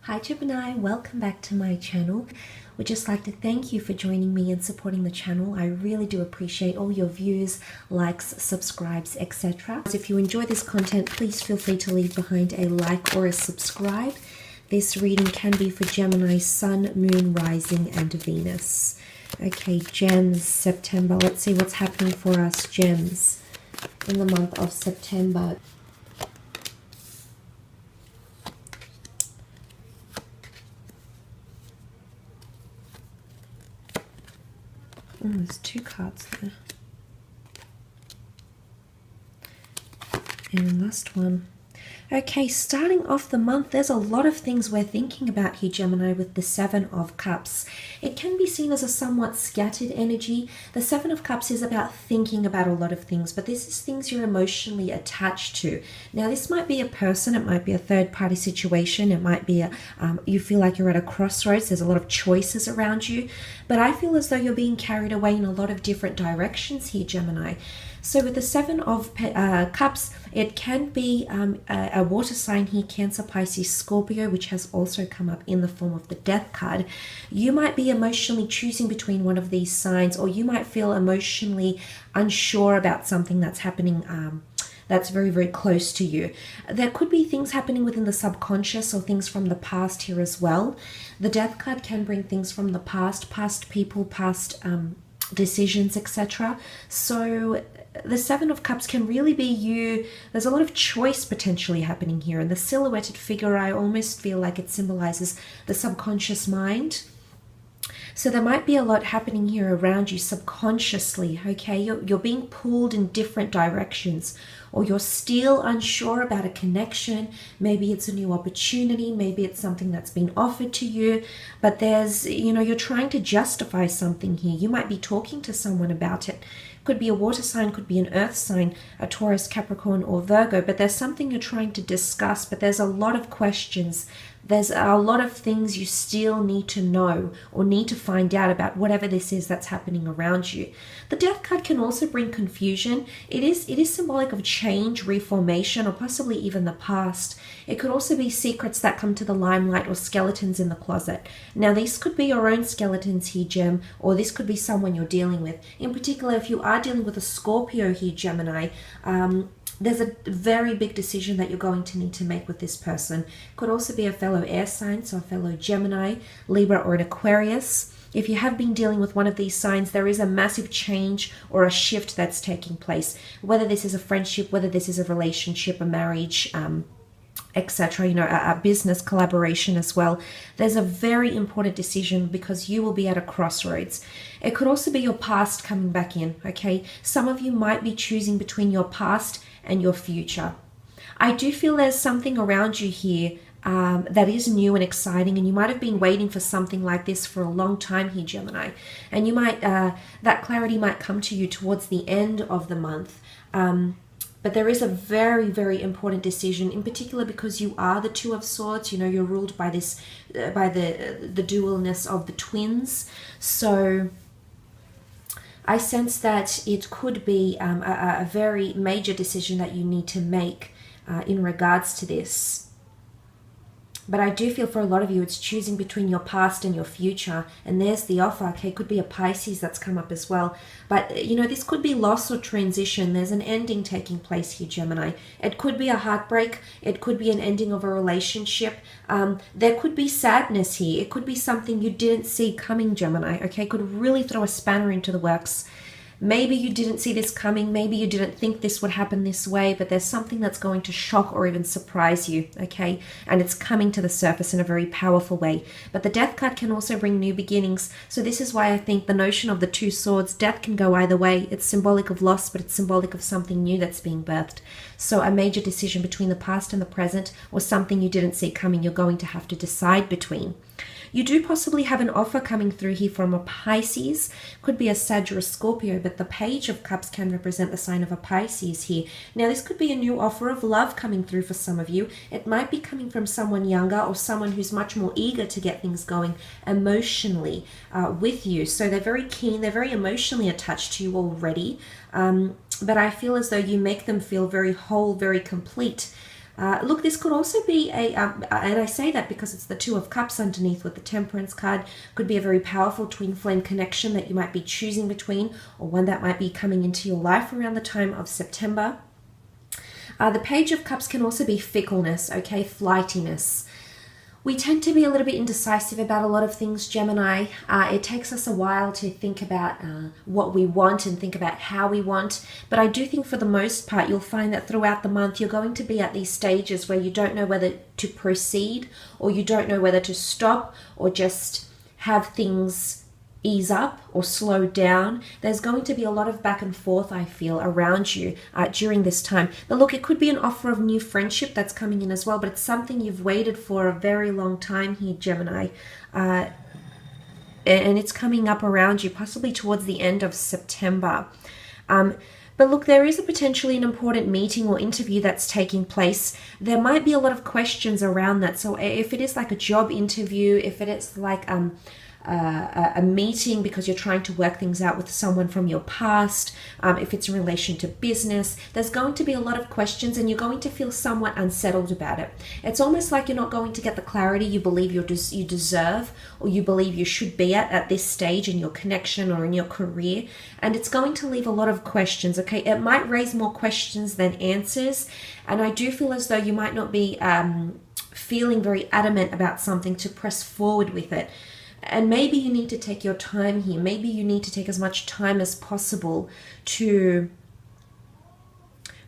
Hi Gemini, welcome back to my channel. Would just like to thank you for joining me and supporting the channel. I really do appreciate all your views, likes, subscribes, etc. If you enjoy this content, please feel free to leave behind a like or a subscribe. This reading can be for Gemini, Sun, Moon, Rising, and Venus. Okay, Gems, September. Let's see what's happening for us, Gems, in the month of September. Oh, there's two cards there. And last one. Okay, starting off the month, there's a lot of things we're thinking about here, Gemini, with the Seven of Cups. It can be seen as a somewhat scattered energy. The Seven of Cups is about thinking about a lot of things, but this is things you're emotionally attached to. Now, this might be a person, it might be a third-party situation, it might be you feel like you're at a crossroads, there's a lot of choices around you, but I feel as though you're being carried away in a lot of different directions here, Gemini. So with the Seven of Cups, it can be a water sign here, Cancer, Pisces, Scorpio, which has also come up in the form of the Death card. You might be emotionally choosing between one of these signs, or you might feel emotionally unsure about something that's happening that's very, very close to you. There could be things happening within the subconscious or things from the past here as well. The Death card can bring things from the past people, past decisions, etc. So the Seven of Cups can really be you. There's a lot of choice potentially happening here, and the silhouetted figure, I almost feel like it symbolizes the subconscious mind. So there might be a lot happening here around you subconsciously, okay? You're being pulled in different directions, or you're still unsure about a connection. Maybe it's a new opportunity, maybe it's something that's been offered to you, but there's, you're trying to justify something here. You might be talking to someone about it. Could be a water sign, could be an earth sign, a Taurus, Capricorn, or Virgo, but there's something you're trying to discuss, but there's a lot of questions. There's a lot of things you still need to know or need to find out about whatever this is that's happening around you. The Death card can also bring confusion. It is symbolic of change, reformation, or possibly even the past. It could also be secrets that come to the limelight or skeletons in the closet. Now, these could be your own skeletons here, Gem, or this could be someone you're dealing with. In particular, if you are dealing with a Scorpio here, Gemini, there's a very big decision that you're going to need to make with this person. Could also be a fellow air sign, so a fellow Gemini, Libra, or an Aquarius. If you have been dealing with one of these signs, there is a massive change or a shift that's taking place. Whether this is a friendship, whether this is a relationship, a marriage, etc., a business collaboration as well. There's a very important decision because you will be at a crossroads. It could also be your past coming back in, okay? Some of you might be choosing between your past and your future. I do feel there's something around you here that is new and exciting, and you might have been waiting for something like this for a long time here, Gemini. And you might that clarity might come to you towards the end of the month. But there is a very, very important decision, in particular because you are the Two of Swords. You're ruled by this, by the dualness of the twins. So I sense that it could be a very major decision that you need to make in regards to this. But I do feel for a lot of you, it's choosing between your past and your future. And there's the offer. Okay, could be a Pisces that's come up as well. But, this could be loss or transition. There's an ending taking place here, Gemini. It could be a heartbreak. It could be an ending of a relationship. There could be sadness here. It could be something you didn't see coming, Gemini. Okay, could really throw a spanner into the works. Maybe you didn't see this coming. Maybe you didn't think this would happen this way, but there's something that's going to shock or even surprise you, okay? And it's coming to the surface in a very powerful way. But the Death card can also bring new beginnings. So this is why I think the notion of the two swords, death can go either way. It's symbolic of loss, but it's symbolic of something new that's being birthed. So a major decision between the past and the present, or something you didn't see coming, you're going to have to decide between. You do possibly have an offer coming through here from a Pisces. Could be a Sag or a Scorpio, but the Page of Cups can represent the sign of a Pisces here. Now, this could be a new offer of love coming through for some of you. It might be coming from someone younger or someone who's much more eager to get things going emotionally with you. So they're very keen. They're very emotionally attached to you already. But I feel as though you make them feel very whole, very complete. Look, this could also be and I say that because it's the Two of Cups underneath with the Temperance card. Could be a very powerful twin flame connection that you might be choosing between, or one that might be coming into your life around the time of September. The Page of Cups can also be fickleness, okay, flightiness. We tend to be a little bit indecisive about a lot of things, Gemini. It takes us a while to think about what we want and think about how we want. But I do think for the most part, you'll find that throughout the month, you're going to be at these stages where you don't know whether to proceed, or you don't know whether to stop, or just have things ease up or slow down. There's going to be a lot of back and forth, I feel, around you during this time. But look, it could be an offer of new friendship that's coming in as well, but it's something you've waited for a very long time here, Gemini. And it's coming up around you, possibly towards the end of September. But look, there is a potentially an important meeting or interview that's taking place. There might be a lot of questions around that. So if it is like a job interview, if it is like a meeting because you're trying to work things out with someone from your past, if it's in relation to business, there's going to be a lot of questions and you're going to feel somewhat unsettled about it. It's almost like you're not going to get the clarity you believe you deserve, or you believe you should be at this stage in your connection or in your career, and it's going to leave a lot of questions, okay? It might raise more questions than answers, and I do feel as though you might not be feeling very adamant about something to press forward with it. And maybe you need to take your time here. Maybe you need to take as much time as possible to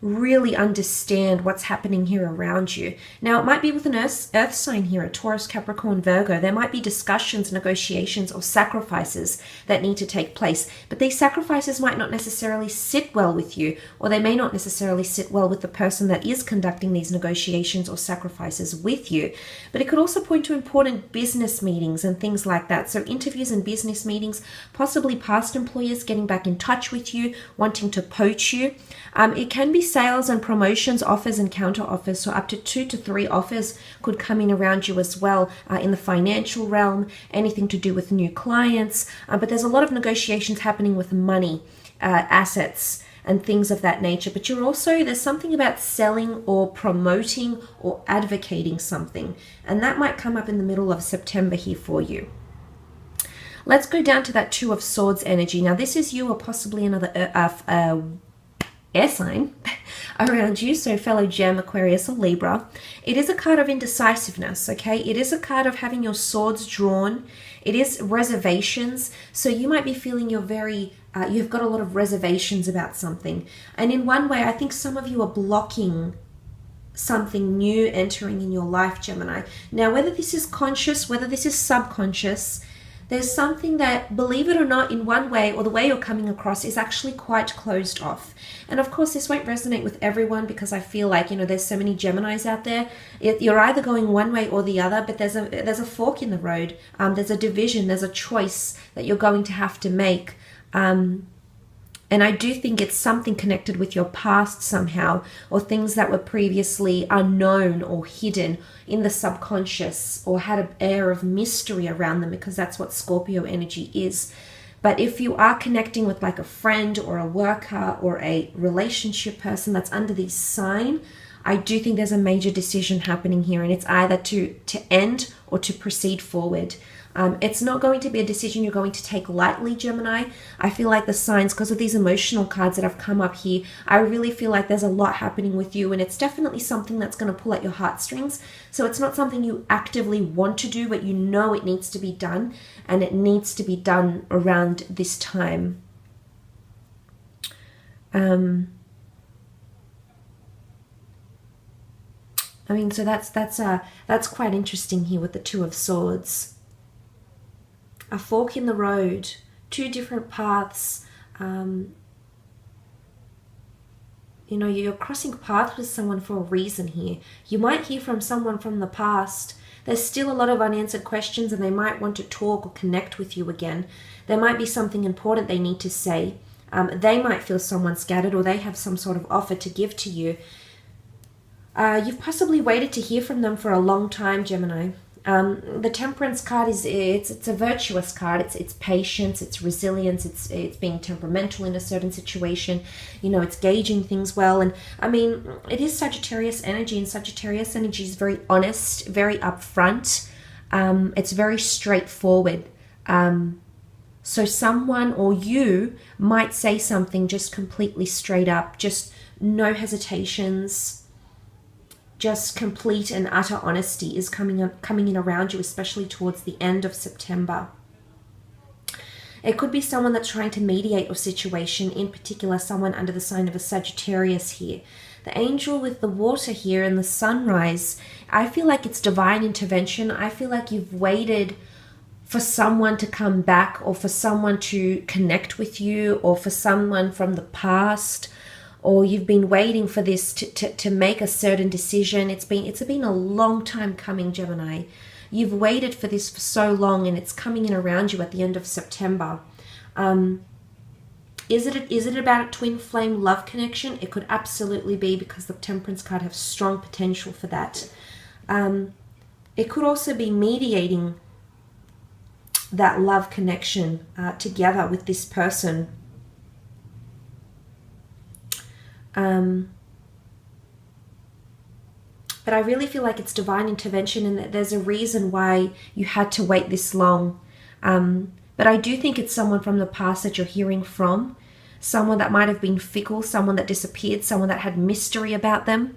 really understand what's happening here around you. Now, it might be with an earth sign here, a Taurus, Capricorn, Virgo. There might be discussions, negotiations, or sacrifices that need to take place. But these sacrifices might not necessarily sit well with you, or they may not necessarily sit well with the person that is conducting these negotiations or sacrifices with you. But it could also point to important business meetings and things like that. So interviews and business meetings, possibly past employers getting back in touch with you, wanting to poach you. It can be sales and promotions, offers and counter offers. So up to 2 to 3 offers could come in around you as well in the financial realm, anything to do with new clients. But there's a lot of negotiations happening with money, assets, and things of that nature. But there's something about selling or promoting or advocating something. And that might come up in the middle of September here for you. Let's go down to that Two of Swords energy. Now, this is you or possibly another air sign around you, so fellow Gem, Aquarius, or Libra. It is a card of indecisiveness, okay? It is a card of having your swords drawn. It is reservations, so you might be feeling you've got a lot of reservations about something. And in one way, I think some of you are blocking something new entering in your life, Gemini. Now, whether this is conscious, whether this is subconscious, there's something that, believe it or not, in one way, or the way you're coming across, is actually quite closed off. And of course, this won't resonate with everyone, because I feel like, there's so many Geminis out there. You're either going one way or the other, but there's a fork in the road. There's a division, there's a choice that you're going to have to make. And I do think it's something connected with your past somehow, or things that were previously unknown or hidden in the subconscious, or had an air of mystery around them, because that's what Scorpio energy is. But if you are connecting with like a friend or a worker or a relationship person that's under this sign, I do think there's a major decision happening here, and it's either to end or to proceed forward. It's not going to be a decision you're going to take lightly, Gemini. I feel like the signs, because of these emotional cards that have come up here, I really feel like there's a lot happening with you, and it's definitely something that's going to pull at your heartstrings. So it's not something you actively want to do, but you know it needs to be done, and it needs to be done around this time. So that's quite interesting here with the Two of Swords. A fork in the road, 2 different paths. You're crossing paths with someone for a reason here. You might hear from someone from the past. There's still a lot of unanswered questions, and they might want to talk or connect with you again. There might be something important they need to say. They might feel someone scattered, or they have some sort of offer to give to you. You've possibly waited to hear from them for a long time, Gemini. The Temperance card is it's a virtuous card. It's patience, it's resilience, it's being temperamental in a certain situation. You know, it's gauging things well. And I mean, it is Sagittarius energy, and Sagittarius energy is very honest, very upfront. It's very straightforward. So someone or you might say something just completely straight up, just no hesitations. Just complete and utter honesty is coming in around you, especially towards the end of September. It could be someone that's trying to mediate a situation, in particular someone under the sign of a Sagittarius here. The angel with the water here and the sunrise, I feel like it's divine intervention. I feel like you've waited for someone to come back, or for someone to connect with you, or for someone from the past, or you've been waiting for this to make a certain decision. It's been a long time coming, Gemini. You've waited for this for so long, and it's coming in around you at the end of September. Is it about a twin flame love connection? It could absolutely be, because the Temperance card has strong potential for that. It could also be mediating that love connection together with this person. But I really feel like it's divine intervention, and that there's a reason why you had to wait this long. But I do think it's someone from the past that you're hearing from, someone that might have been fickle, someone that disappeared, someone that had mystery about them.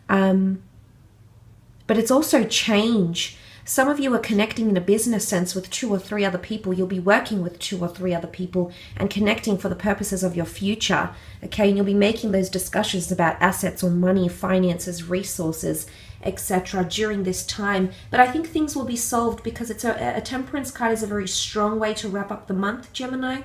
But it's also change. Some of you are connecting in a business sense with 2 or 3 other people. You'll be working with 2 or 3 other people and connecting for the purposes of your future. Okay, and you'll be making those discussions about assets or money, finances, resources, etc. during this time. But I think things will be solved, because it's a Temperance card is a very strong way to wrap up the month, Gemini.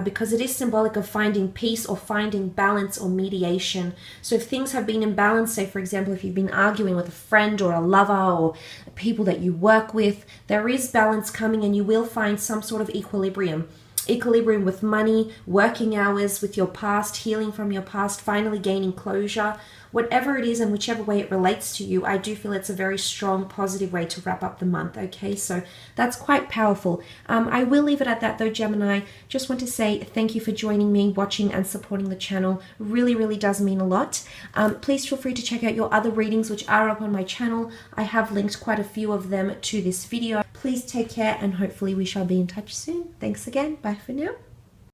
Because it is symbolic of finding peace or finding balance or mediation. So if things have been imbalanced, say for example, if you've been arguing with a friend or a lover or people that you work with, there is balance coming, and you will find some sort of equilibrium. Equilibrium with money, working hours, with your past, healing from your past, finally gaining closure. Whatever it is and whichever way it relates to you, I do feel it's a very strong, positive way to wrap up the month, okay? So that's quite powerful. I will leave it at that though, Gemini. Just want to say thank you for joining me, watching and supporting the channel. Really, really does mean a lot. Please feel free to check out your other readings, which are up on my channel. I have linked quite a few of them to this video. Please take care, and hopefully we shall be in touch soon. Thanks again. Bye for now.